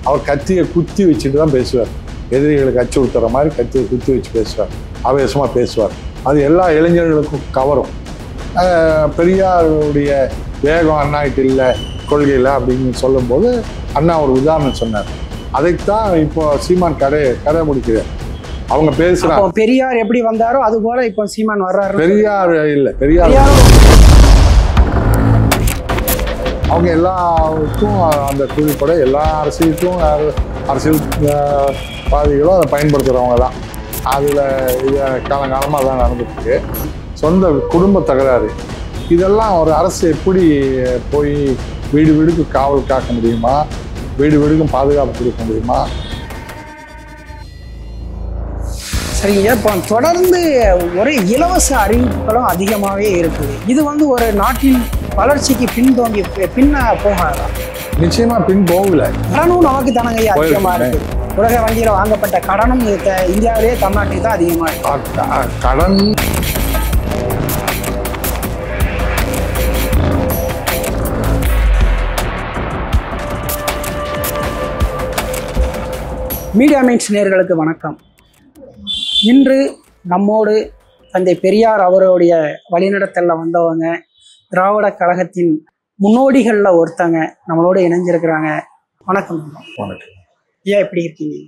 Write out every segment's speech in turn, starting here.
அவர் கத்தியை குத்தி வச்சுட்டு தான் பேசுவார். எதிரிகளுக்கு அச்சுறுத்துற மாதிரி கத்தியை குத்தி வச்சு பேசுவார், ஆவேசமாக பேசுவார். அது எல்லா இளைஞர்களுக்கும் கவரும். பெரியாருடைய வேகம் அண்ணாகிட்ட இல்லை, கொள்கையில் அப்படின்னு சொல்லும்போது அண்ணா ஒரு உதாரணம் சொன்னார். அதைத்தான் இப்போ சீமான் கதை முடிக்கிறார். அவங்க பேசுகிறாங்க. பெரியார் எப்படி வந்தாரோ அது போல இப்போ சீமான் வர்றாரு. பெரியார் இல்லை, பெரியார் அவங்க எல்லாருக்கும் அந்த கூலிப்படை, எல்லா அரசியலுக்கும் அரசியல்வாதிகளும் அதை பயன்படுத்துகிறவங்க தான். அதில் இது காலங்காலமாக தான் நடந்துருக்கு. சொந்த குடும்ப தகராறு இதெல்லாம் ஒரு அரசு எப்படி போய் வீடு வீடுக்கு காவல் காக்க முடியுமா, வீடு வீடுக்கும் பாதுகாப்பு கொடுக்க முடியுமா? சரிங்க. இப்போ தொடர்ந்து ஒரே இலவச அறிவிப்புகளும் அதிகமாகவே இருக்குது. இது ஒரு நாட்டின் வளர்ச்சிக்கு பின்ன போகாதா? நிச்சயமா பின் போகல. கடனும் நமக்கு தானங்க அதிகமாக இருக்கு. உலக வங்கியில் வாங்கப்பட்ட கடனும் இந்தியாவிலேயே தமிழ்நாட்டுக்கு தான் அதிகமாக இருக்கு. கடன் மீடியா மைண்ட்ஸ் நேயர்களுக்கு வணக்கம். இன்று நம்மோடு தந்தை பெரியார் அவருடைய வழிநடத்தலில் வந்தவங்க, திராவிட கழகத்தின் முன்னோடிகளில் ஒருத்தங்க நம்மளோட இணைஞ்சிருக்கிறாங்க. வணக்கம். வணக்கம். ஏன் எப்படி இருக்கீங்க?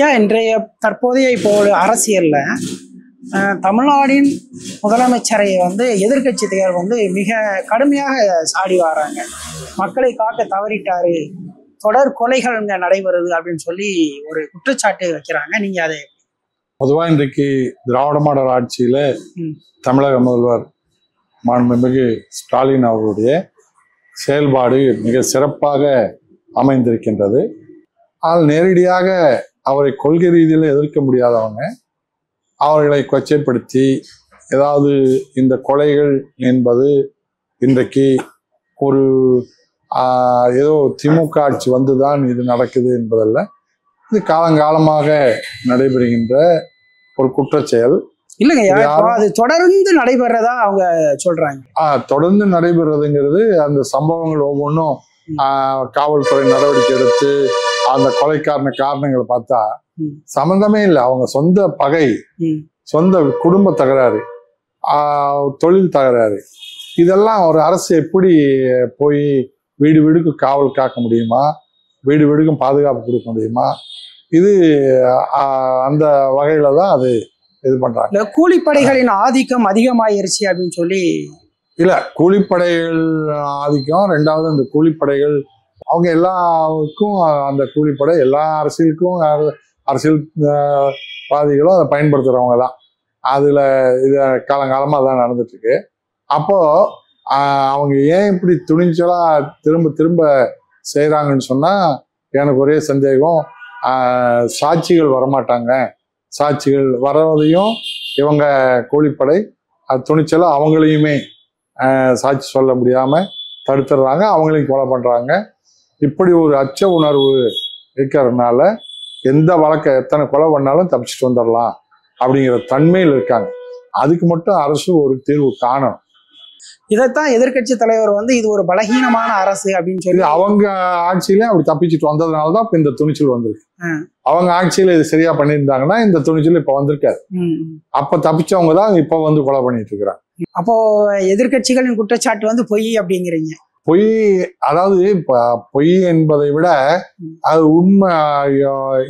ஏன் இன்றைய தற்போதைய இப்போ அரசியலில் தமிழ்நாட்டின் முதலமைச்சரை எதிர்கட்சிகள் மிக கடுமையாக சாடி வராங்க. மக்களை காக்க தவறிட்டாரு, தொடர் கொலைகள் நடைபெறுது அப்படின்னு சொல்லி ஒரு குற்றச்சாட்டு வைக்கிறாங்க. நீங்க அதை பொதுவாக இன்றைக்கு திராவிட மாடல் ஆட்சியில தமிழக முதல்வர் மாண்புமிகு ஸ்டாலின் அவருடைய செயல்பாடு மிக சிறப்பாக அமைந்திருக்கின்றது. ஆனால் நேரடியாக அவரை கொள்கை ரீதியில் எதிர்க்க முடியாதவங்க அவர்களை கொச்சைப்படுத்தி ஏதாவது இந்த கொலைகள் என்பது இன்றைக்கு ஒரு ஏதோ திமுக ஆட்சி வந்துதான் இது நடக்குது என்பதல்ல, இது காலங்காலமாக நடைபெறுகின்ற ஒரு குற்றச்செயல். இல்லைங்க, அது தொடர்ந்து நடைபெறதா அவங்க சொல்றாங்க. தொடர்ந்து நடைபெறதுங்கிறது அந்த சம்பவங்கள் ஒவ்வொன்றும் காவல்துறை நடவடிக்கை எடுத்து அந்த காரணங்களை பார்த்தா சம்பந்தமே இல்லை. அவங்க சொந்த பகை, சொந்த குடும்ப தகராறு, தொழில் தகராறு, இதெல்லாம் ஒரு அரசு எப்படி போய் வீடு வீடுக்கு காவல் காக்க முடியுமா, வீடு வீடுக்கும் பாதுகாப்பு கொடுக்க முடியுமா? இது அந்த வகையில தான் அது இது பண்றாங்க. கூலிப்படைகளின் ஆதிக்கம் அதிகமாயிருச்சு அப்படின்னு சொல்லி இல்ல, கூலிப்படைகள் ஆதிக்கம். ரெண்டாவது அந்த கூலிப்படைகள் அவங்க எல்லாருக்கும் அந்த கூலிப்படை எல்லா அரசியலுக்கும் அரசியல்வாதிகளும் அதை பயன்படுத்துறவங்க தான். அதுல இது காலங்காலமா தான் நடந்துட்டு இருக்கு. அப்போ அவங்க ஏன் இப்படி துணிச்சலா திரும்ப திரும்ப செய்யறாங்கன்னு சொன்னா எனக்கு ஒரே சந்தேகம். சாட்சிகள் வரமாட்டாங்க, சாட்சிகள் வர்றதையும் இவங்க கூலிப்படை துணிச்சலா அவங்களையுமே சாட்சி சொல்ல முடியாம தடுத்துடுறாங்க, அவங்களையும் கொலை பண்றாங்க. இப்படி ஒரு அச்ச உணர்வு இருக்கிறதுனால எந்த வழக்கை எத்தனை கொலை பண்ணாலும் தப்பிச்சுட்டு வந்துடலாம் அப்படிங்கிற தன்மையில் இருக்காங்க. அதுக்கு மட்டும் அரசு ஒரு தீர்வு காணணும். இதைத்தான் எதிர்கட்சி தலைவர் இது ஒரு பலகீனமான அரசு அப்படின்னு சொல்லி அவங்க ஆட்சியில அப்படி தப்பிச்சுட்டு வந்ததுனாலதான் இப்ப இந்த துணிச்சல் வந்திருக்கு. அவங்க ஆட்சியில இது சரியா பண்ணியிருந்தாங்கன்னா இந்த துணிச்சல் இப்ப வந்திருக்காரு. அப்ப தப்பிச்சவங்க தான் இப்ப கொலை பண்ணிட்டு இருக்கிறாங்க. அப்போ எதிர்கட்சிகளின் குற்றச்சாட்டு பொய் அப்படிங்கிறீங்க? பொய், அதாவது பொய் என்பதை விட அது உண்மை.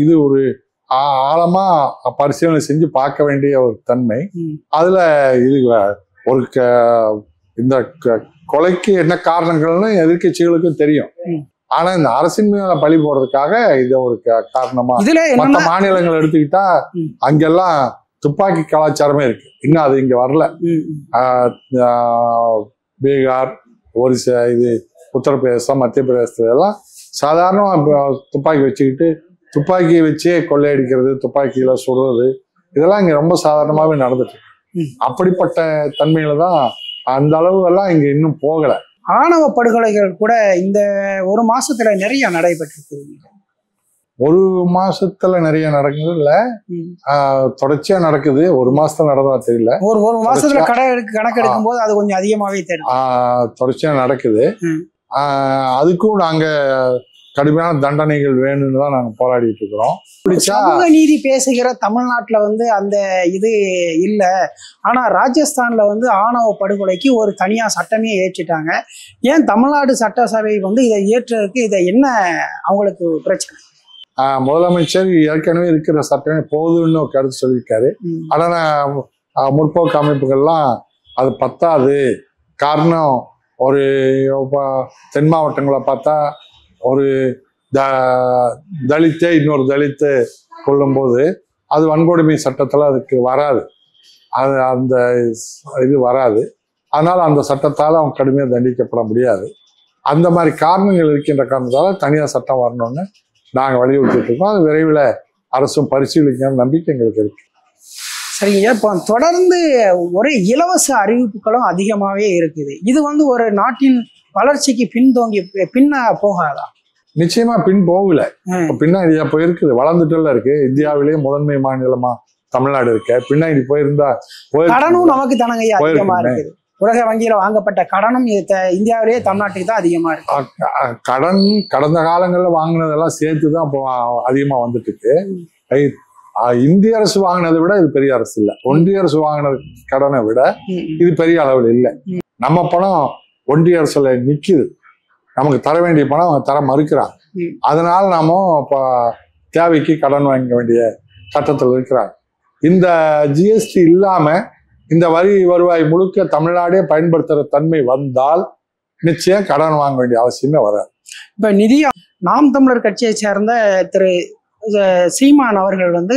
இது ஒரு ஆழமா பரிசீலனை செஞ்சு பார்க்க வேண்டிய ஒரு தன்மை. அதுல இது ஒரு இந்த கொலைக்கு என்ன காரணங்கள்னு எதிர்கட்சிகளுக்கும் தெரியும். ஆனா இந்த அரசின் மேல பழி போடுறதுக்காக இத ஒரு காரணமா மற்ற மாநிலங்கள் எடுத்துக்கிட்டா அங்கெல்லாம் துப்பாக்கி கலாச்சாரமே இருக்கு. இன்னும் அது இங்க வரல. பீகார், ஒரிசா, இது உத்தரப்பிரதேசம், மத்திய பிரதேசத்துல எல்லாம் சாதாரணமா துப்பாக்கி வச்சுக்கிட்டு துப்பாக்கியை வச்சே கொள்ளையடிக்கிறது, துப்பாக்கியில சுடுறது, இதெல்லாம் இங்க ரொம்ப சாதாரணமாவே நடந்துட்டு இருக்கு. அப்படிப்பட்ட தன்மையில தான் அந்த அளவு எல்லாம் இங்க இன்னும் போகல. ஆணவ படுகொலைகள் கூட இந்த ஒரு மாசத்துல நிறைய நடைபெற்றிருக்கு. ஒரு மாசத்துல நிறைய நடக்குது இல்ல, தொடர்ச்சியா நடக்குது. ஒரு மாசத்துல நடந்தா தெரியல, ஒரு மாசத்துல கணக்கு எடுக்கும் போது அது கொஞ்சம் அதிகமாவே தெரியும். தொடர்ச்சியா நடக்குது. அதுக்கும் நாங்க கடுமையான தண்டனைகள் வேணும்னு தான் நாங்கள் போராடிட்டு இருக்கிறோம். சமூக நீதி பேசுகிற தமிழ்நாட்டுல வந்து அந்த இது இல்ல. ஆனா ராஜஸ்தான்ல வந்து ஆணவ படுகொலைக்கு ஒரு தனியா சட்டமே ஏற்றிட்டாங்க. ஏன் தமிழ்நாடு சட்டசபை வந்து இதை ஏற்றதுக்கு இதை என்ன அவங்களுக்கு பிரச்சனை? முதலமைச்சர் ஏற்கனவே இருக்கிற சட்டமே போதுன்னு ஒரு கருத்து சொல்லியிருக்காரு. ஆனா முற்போக்கு அமைப்புகள்லாம் அது பத்தாது. காரணம், ஒரு தென் மாவட்டங்களை பார்த்தா ஒரு தலித்தே இன்னொரு தலித்து கொள்ளும்போது அது வன்கொடுமை சட்டத்தில் அதுக்கு வராது, அது அந்த இது வராது. அதனால அந்த சட்டத்தால் அவங்க கடுமையாக தண்டிக்கப்பட முடியாது. அந்த மாதிரி காரணங்கள் இருக்கின்ற காரணத்தால் தனியார் சட்டம் வரணும்னு நாங்கள் வலியுறுத்திட்டு இருக்கோம். அது விரைவில் அரசும் பரிசீலிக்கிற நம்பிக்கை எங்களுக்கு இருக்கு. சரிங்க. இப்போ தொடர்ந்து ஒரே இலவச அறிவிப்புகளும் அதிகமாகவே இருக்குது. இது வந்து ஒரு நாட்டின் வளர்ச்சிக்கு பின்ன போகாதா? நிச்சயமா பின் போகல, பின்னாடி போயிருக்குது, வளர்ந்துட்டுல இருக்கு. இந்தியாவிலேயே முதன்மை மாநிலமா தமிழ்நாடு இருக்க, பின்னாடி போயிருந்தா கடனும் நமக்கு தானங்க அதிகமா இருக்குது. உலக வங்கியில வாங்கப்பட்ட கடனும் இந்தியாவிலேயே தமிழ்நாட்டுக்கு தான் அதிகமா இருக்கு. கடன் கடந்த காலங்கள்ல வாங்கினதெல்லாம் சேர்த்துதான் இப்போ அதிகமா வந்துட்டு இருக்கு. இந்திய அரசு வாங்கினதை விட இது பெரிய அரசு இல்லை. ஒன்றிய அரசு வாங்கின கடனை விட இது பெரிய அளவில் இல்லை. நம்ம பணம் ஒன்றிய அரசுல நிக்குது, நமக்கு தர வேண்டிய பணம் அவங்க தர மறுக்கிறாங்க. அதனால நாம இப்போ தேவைக்கு கடன் வாங்க வேண்டிய கட்டத்தில் இருக்கிறாங்க. இந்த ஜிஎஸ்டி இல்லாம இந்த வரி வருவாய் முழுக்க தமிழ்நாடே பயன்படுத்துற தன்மை வந்தால் நிச்சயம் கடன் வாங்க வேண்டிய அவசியமே வராது. இப்ப நாம் தமிழர் கட்சியை சேர்ந்த திரு சீமான் அவர்கள் வந்து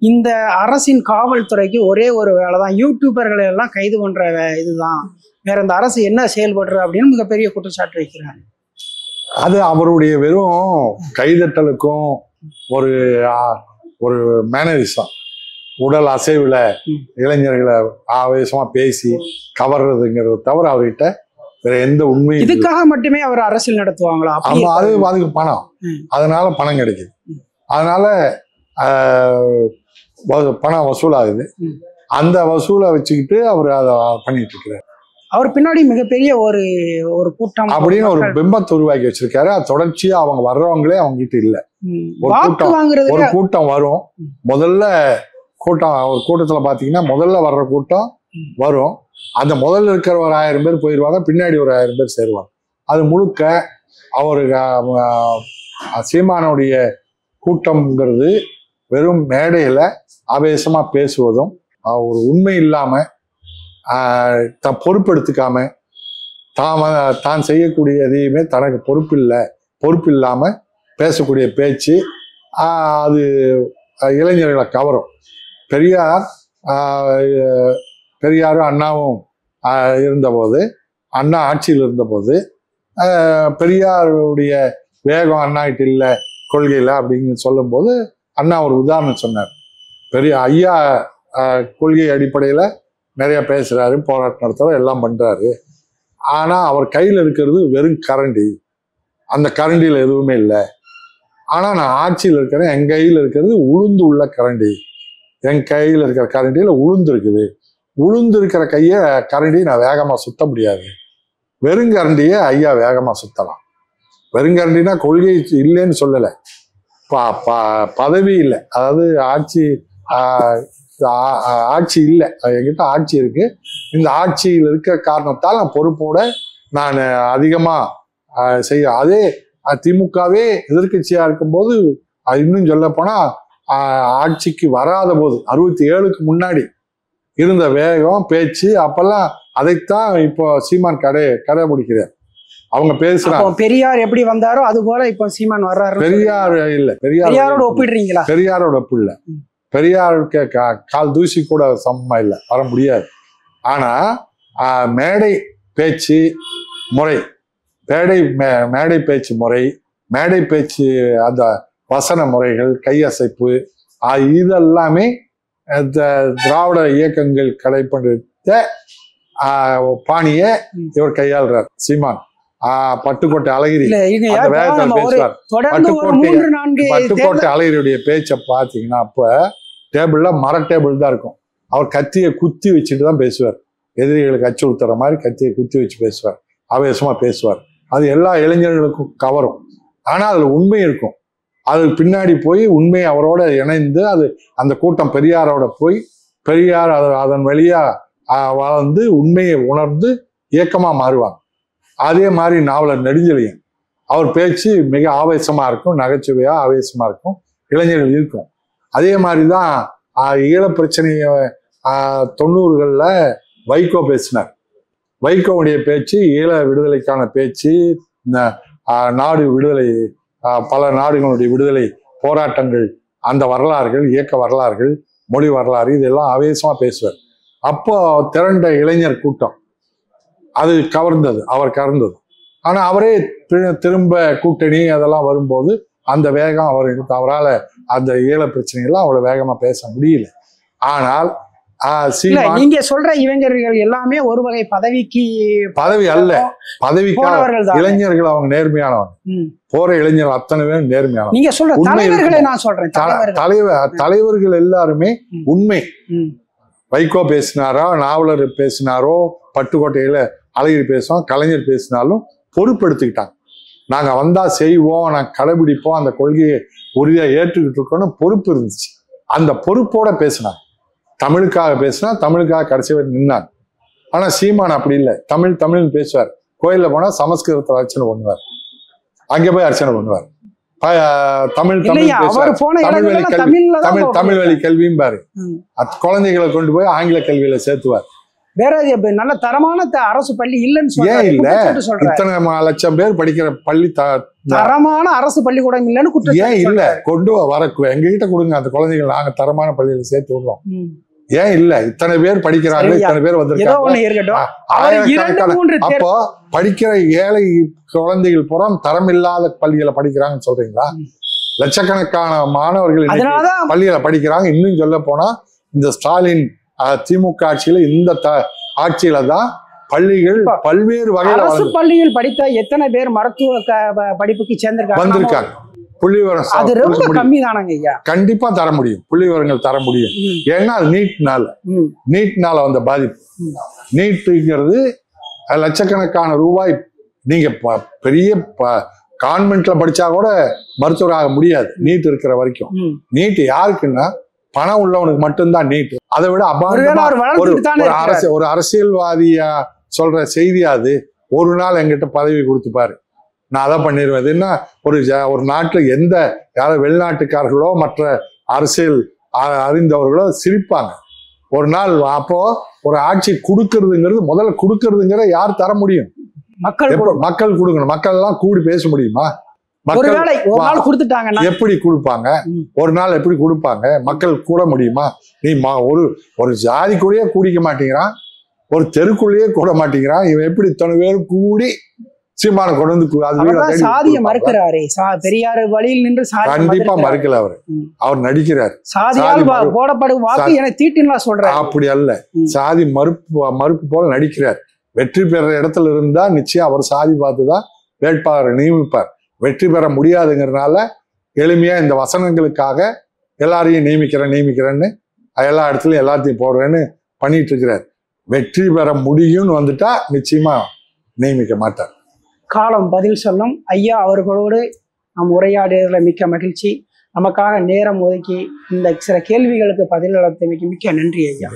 இந்த அரசின் காவல்துறைக்கு ஒரே ஒரு வேலை தான், யூடியூபர்களை எல்லாம் கைது பண்ற இதுதான், வேற இந்த அரசு என்ன செயல்படுற அப்படின்னு மிகப்பெரிய குற்றச்சாட்டு வைக்கிறாங்க. அது அவருடைய வெறும் கைதட்டலுக்கும் ஒரு ஒரு மேனரிசம், உடல் அசைவுல இளைஞர்களை ஆவேசமா பேசி கவர்றதுங்கிறத தவிர அவர்கிட்ட வேற எந்த உண்மையும். இதுக்காக மட்டுமே அவர் அரசியல் நடத்துவாங்களா? அதுக்கு பணம், அதனால பணம் கிடைக்குது, அதனால பணம் வசூலாகுது. அந்த வசூலை வச்சுக்கிட்டு அவர் அதை பண்ணிட்டு இருக்கிறார். அவர் பின்னாடி மிகப்பெரிய ஒரு கூட்டம் அப்படின்னு ஒரு பிம்பத்தை உருவாக்கி வச்சிருக்காரு. அது தொடர்ச்சியா அவங்க வர்றவங்களே அவங்க கிட்ட இல்ல. ஒரு கூட்டம் வரும், முதல்ல கூட்டம், ஒரு கூட்டத்துல பாத்தீங்கன்னா முதல்ல வர்ற கூட்டம் வரும். அந்த முதல்ல இருக்கிற ஒரு 1000 பேர் போயிடுவாங்க, பின்னாடி ஒரு 1000 பேர் சேருவாங்க. அது முழுக்க அவருக்கு சீமானுடைய கூட்டம்ங்கிறது வெறும் மேடையில ஆவேசமா பேசுவதும், ஒரு உண்மை இல்லாம பொறுப்பெடுத்துக்காம தான் செய்யக்கூடிய எதையுமே தனக்கு பொறுப்பு இல்லாம பேசக்கூடிய பேச்சு, அது இளைஞர்களை கவரும். பெரியாரும் அண்ணாவும் இருந்தபோது, அண்ணா ஆட்சியில் இருந்தபோது பெரியாருடைய வேகம் அண்ணாகிட்ட இல்லை கொள்கையில் அப்படின்னு சொல்லும்போது அண்ணா ஒரு உதாரணம் சொன்னார். ஐயா கொள்கை அடிப்படையில் நிறைய பேசுறாரு, போராட்டம் நடத்துறாரு, எல்லாம் பண்றாரு. ஆனா அவர் கையில் இருக்கிறது வெறும் கரண்டி, அந்த கரண்டியில எதுவுமே இல்லை. ஆனா நான் ஆட்சியில் இருக்கிறேன், என் கையில் இருக்கிறது உளுந்து உள்ள கரண்டி, என் கையில் இருக்கிற கரண்டியில உளுந்து இருக்குது. உளுந்து இருக்கிற கரண்டியை நான் வேகமா சுத்த முடியாது, வெறுங்கரண்டியை ஐயா வேகமா சுத்தலாம். வெறுங்கரண்டினா கொள்கை இல்லைன்னு சொல்லலை, பதவி இல்லை, அதாவது ஆட்சி இல்லை, என்கிட்ட ஆட்சி இருக்கு, இந்த ஆட்சியில் இருக்கிற காரணத்தால் நான் பொறுப்போட நான் அதிகமா செய்ய. அதே திமுகவே எதிர்கட்சியா இருக்கும்போது, இன்னும் சொல்ல போனா ஆட்சிக்கு வராத போது 67க்கு முன்னாடி இருந்த வேகம் பேச்சு, அப்பெல்லாம் அதைத்தான் இப்போ சீமான் கடைபிடிக்கிறார். அவங்க பேசுறாங்க. பெரியார் எப்படி வந்தாரோ அது போல இப்போ சீமான் வர்றாரு. பெரியார் இல்ல, பெரியாரோட ஒப்பிடுறீங்களா? பெரியாரோட ஒப்பு இல்ல, பெரியாருக்கு கால் தூசி கூட சமமா இல்லை, வர முடியாது. ஆனா மேடை பேச்சு முறை, மேடை பேச்சு முறை, மேடை பேச்சு அந்த வசன முறைகள், கையசைப்பு, இதெல்லாமே திராவிட இயக்கங்கள் கடைபிடித்த பாணியை இவர் கையாளுறார் சீமான். பட்டுக்கோட்டை அழகிரி அந்த வேகத்தில் பேசுவார். பட்டுக்கோட்டை அழகிரியுடைய பேச்சை பார்த்தீங்கன்னா அப்ப டேபிள்ல மர டேபிள் தான் இருக்கும். அவர் கத்தியை குத்தி வச்சுட்டு தான் பேசுவார். எதிரிகளுக்கு அச்சுறுத்துற மாதிரி கத்தியை குத்தி வச்சு பேசுவார், ஆவேசமா பேசுவார். அது எல்லா இளைஞர்களுக்கும் கவரும். ஆனால் அதுல உண்மை இருக்கும். அது பின்னாடி போய் உண்மை அவரோட இணைந்து அந்த கூட்டம் பெரியாரோட போய் பெரியார் அதன் வழியா வளர்ந்து உண்மையை உணர்ந்து இயக்கமா மாறுவாங்க. அதே மாதிரி நாவலர் நெடுஞ்செழியன், அவர் பேச்சு மிக ஆவேசமா இருக்கும், நகைச்சுவையா ஆவேசமா இருக்கும், இளைஞர்கள் இருக்கும். அதே மாதிரிதான் ஈழப் பிரச்சனைய 90களில் வைகோ பேசினார். வைகோவுடைய பேச்சு ஈழ விடுதலைக்கான பேச்சு, இந்த நாடு விடுதலை, பல நாடுகளுடைய விடுதலை போராட்டங்கள், அந்த வரலாறுகள், இயக்க வரலாறுகள், மொழி வரலாறு, இதெல்லாம் ஆவேசமா பேசுவார். அப்போ திரண்ட இளைஞர் கூட்டம் அது கவர்ந்தது, அவர் கவர்ந்தது. ஆனா அவரே திரும்ப கூட்டணி அதெல்லாம் வரும்போது அந்த வேகம் அவரால் அந்த ஈழ பிரச்சனைகள்லாம் அவ்வளவு வேகமா பேச முடியல. ஆனால் நீங்க சொல்ற இளைஞர்கள் எல்லாமே ஒரு வகை பதவி அல்ல, பதவிக்காக இளைஞர்கள் அவங்க நேர்மையானவங்க. போற இளைஞர்கள் அத்தனை பேரும் நேர்மையானவங்க. நீங்க சொல்ற தலைவர்களை நான் சொல்றேன், தலைவர்கள் எல்லாருமே உண்மை. வைகோ பேசினாரோ, நாவலர் பேசினாரோ, பட்டுக்கோட்டையில அழகிரி பேசுவோம், கலைஞர் பேசினாலும் பொறுப்பெடுத்துக்கிட்டாங்க. நாங்க வந்தா செய்வோம், நாங்க கடைபிடிப்போம், அந்த கொள்கையை உறுதியா ஏற்றுக்கிட்டு இருக்கோம்னு பொறுப்பு இருந்துச்சு. அந்த பொறுப்போட பேசினாங்க. தமிழுக்காக பேசினா தமிழுக்காக கடைசி வரை நின்னாங்க. ஆனா சீமான் அப்படி இல்லை, தமிழ்னு பேசுவார். கோயில்ல போனா சமஸ்கிருதத்துல அர்ச்சனை பண்ணுவார், அங்க போய் அர்ச்சனை பண்ணுவார். தமிழ் வழி கல்வியும் பாரு, குழந்தைகளை கொண்டு போய் ஆங்கில கல்வியில சேர்த்துவார். வேற நல்ல தரமான அரசு பள்ளி இல்லைன்னு ஏன் இல்ல? இத்தனை லட்சம் பேர் படிக்கிற பள்ளி தரமான அரசு பள்ளிக்கூடம் இல்லைன்னு ஏன் இல்ல? கொண்டு வர எங்ககிட்ட கொடுங்க, அந்த குழந்தைகள் நாங்க தரமான பள்ளியில சேர்த்து விடுறோம். ஏன் இல்ல? இத்தனை பேர் படிக்கிறாங்க, இத்தனை பேர் வந்திருக்காங்க. அப்போ படிக்கிற ஏழை குழந்தைகள் புறம் தரம் இல்லாத பள்ளிகளை படிக்கிறாங்கன்னு சொல்றீங்களா? லட்சக்கணக்கான மாணவர்கள் பள்ளிகளை படிக்கிறாங்க. இன்னும் சொல்ல போனா இந்த ஸ்டாலின் திமுக ஆட்சியில, இந்த ஆட்சியில தான் பள்ளிகள் பல்வேறு வகையில அரசு பள்ளியில் படித்த எத்தனை பேர் மருத்துவ படிப்புக்கு சேர்ந்திருக்காங்க? புள்ளிவிவரம் கம்மி தானங்க ஐயா. கண்டிப்பா தர முடியும், புள்ளிவிவரங்கள் தர முடியும். ஏன்னா அது நீட்னால வந்த பாதிப்பு. நீட்டுங்கிறது லட்சக்கணக்கான ரூபாய். நீங்க பெரிய கான்வென்ட்ல படிச்சா கூட மருத்துவர் ஆக முடியாது நீட் இருக்கிற வரைக்கும். நீட் யாருக்குன்னா பணம் உள்ளவனுக்கு மட்டும்தான் நீட். அதை விட அபாண்டமா ஒரு அரசியல்வாதியா சொல்ற செய்தியாது. ஒரு நாள் என்கிட்ட பதவி கொடுத்துப்பாரு, நான் அதை பண்ணிடுவேன். என்ன ஒரு நாட்டுல எந்த யாரும் வெளிநாட்டுக்காரர்களோ மற்ற அரசியல் அறிந்தவர்களோ சிரிப்பாங்க ஒரு நாள். அப்போ ஒரு ஆட்சி கொடுக்கறதுங்கிறது, முதல்ல கொடுக்கறதுங்கிற யார் தர முடியும்? மக்கள் கொடுக்கணும். மக்கள் எல்லாம் கூடி பேச முடியுமா? எப்படி கொடுப்பாங்க? ஒரு நாள் எப்படி கொடுப்பாங்க? மக்கள் கூட முடியுமா? நீ ஒரு ஜாதி கூடயே கூடிக்க மாட்டேங்கிறான், ஒரு தெருக்குள்ளேயே கூட மாட்டேங்கிறான். இவன் எப்படி இத்தனை பேரும் கூடி சீமான கொண்டு வந்து சாதியை மறுக்கிறாரே. பெரியார் வழியில் நின்று கண்டிப்பா மறுக்கல. அவர் நடிக்கிறார். போடப்படும் வாக்கு என தீட்டினா சொல்றாரு. அப்படி அல்ல, சாதி மறுப்பு போல நடிக்கிறார். வெற்றி பெற இடத்துல இருந்தா நிச்சயம் அவர் சாதி பார்த்துதான் வேட்பாளரை நியமிப்பார். வெற்றி பெற முடியாதுங்கிறதுனால எளிமையா இந்த வசனங்களுக்காக எல்லாரையும் நியமிக்கிறேன்னு எல்லா இடத்துலயும் எல்லாத்தையும் போடுறேன்னு பண்ணிட்டு இருக்கிறார். வெற்றி பெற முடியும்னு வந்துட்டா நிச்சயமா நியமிக்க மாட்டார். காலம் பதில் சொல்லும். ஐயா அவர்களோடு நாம் உரையாடியதுல மிக்க மகிழ்ச்சி. நமக்காக நேரம் ஒதுக்கி இந்த சில கேள்விகளுக்கு பதில் அளித்தமைக்கு மிக்க நன்றி ஐயா.